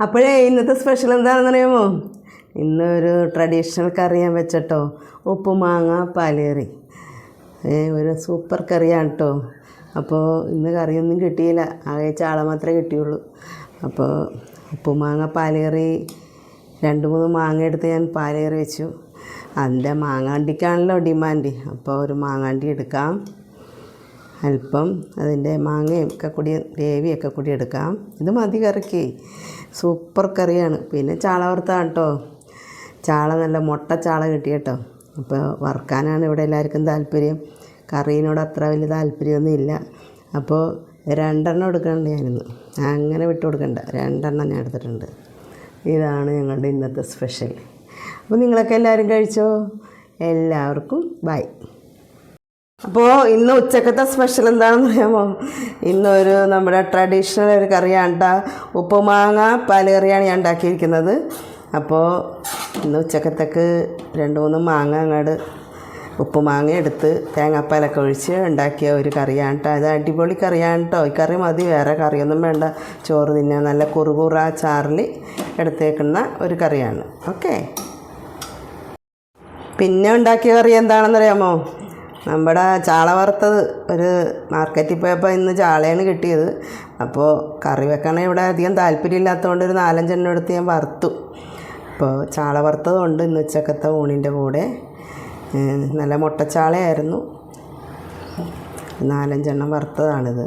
അപ്പോഴേ ഇന്നത്തെ സ്പെഷ്യൽ എന്താണെന്ന് അറിയാമോ? ഇന്നൊരു ട്രഡീഷണൽ കറി ഞാൻ വെച്ചിട്ടോ, ഉപ്പുമാങ്ങ പാലേറി. ഒരു സൂപ്പർ കറിയാണ് കേട്ടോ. അപ്പോൾ ഇന്ന് കറിയൊന്നും കിട്ടിയില്ല, ആകെ ചാള മാത്രമേ കിട്ടിയുള്ളൂ. അപ്പോൾ ഉപ്പുമാങ്ങ പാലേറി 2-3 മാങ്ങ എടുത്ത് ഞാൻ പാലേറി വെച്ചു. അതിൻ്റെ മാങ്ങാണ്ടിക്കാണല്ലോ ഡിമാൻഡ്. അപ്പോൾ ഒരു മാങ്ങാണ്ടി എടുക്കാം, അല്പം അതിൻ്റെ മാങ്ങയൊക്കെ കൂടി ഗ്രേവിയൊക്കെ കൂടി എടുക്കാം. ഇത് മതി കറിക്ക്, സൂപ്പർ കറിയാണ്. പിന്നെ ചാള വറുത്താണ് കേട്ടോ. ചാള നല്ല മുട്ട ചാള കിട്ടി കേട്ടോ. അപ്പോൾ വറുക്കാനാണ് ഇവിടെ എല്ലാവർക്കും താല്പര്യം. കറീനോട് അത്ര വലിയ താല്പര്യമൊന്നും ഇല്ല. അപ്പോൾ 2 എടുക്കണ്ട ഞാനിന്ന്, അങ്ങനെ വിട്ടു കൊടുക്കണ്ട, 2 ഞാൻ എടുത്തിട്ടുണ്ട്. ഇതാണ് ഞങ്ങളുടെ ഇന്നത്തെ സ്പെഷ്യൽ. അപ്പോൾ നിങ്ങളൊക്കെ എല്ലാവരും കഴിച്ചോ? എല്ലാവർക്കും ബൈ. അപ്പോൾ ഇന്ന് ഉച്ചക്കത്തെ സ്പെഷ്യൽ എന്താണെന്ന് അറിയാമോ? ഇന്നൊരു നമ്മുടെ ട്രഡീഷണൽ ഒരു കറിയാണ് കേട്ടോ. ഉപ്പുമാങ്ങ പാലേറിയാണ് ഞാൻ ഉണ്ടാക്കിയിരിക്കുന്നത്. അപ്പോൾ ഇന്ന് ഉച്ചക്കത്തേക്ക് 2-3 മാങ്ങ അങ്ങോട്ട് ഉപ്പുമാങ്ങ എടുത്ത് തേങ്ങാപ്പാലൊക്കെ ഒഴിച്ച് ഉണ്ടാക്കിയ ഒരു കറിയാണ് കേട്ടോ. ഇത് അടിപൊളി കറിയാണ് കേട്ടോ. ഈ കറി മതി, വേറെ കറിയൊന്നും വേണ്ട. ചോറ് തിന്നാൻ നല്ല കുറുകുറ ചാറിൽ എടുത്തേക്കുന്ന ഒരു കറിയാണ്. ഓക്കെ, പിന്നെ ഉണ്ടാക്കിയ കറി എന്താണെന്നറിയാമോ? നമ്മുടെ ചാള വറുത്തത്. ഒരു മാർക്കറ്റിൽ പോയപ്പോൾ ഇന്ന് ചാളയാണ് കിട്ടിയത്. അപ്പോൾ കറി വെക്കണേ ഇവിടെ അധികം താല്പര്യമില്ലാത്തതുകൊണ്ട് ഒരു 4-5 എടുത്ത് ഞാൻ വറുത്തു. അപ്പോൾ ചാള വറുത്തതുകൊണ്ട് ഇന്ന് ഉച്ചക്കത്തെ ഊണിൻ്റെ കൂടെ നല്ല മുട്ടച്ചാളയായിരുന്നു. 4-5 വറുത്തതാണിത്.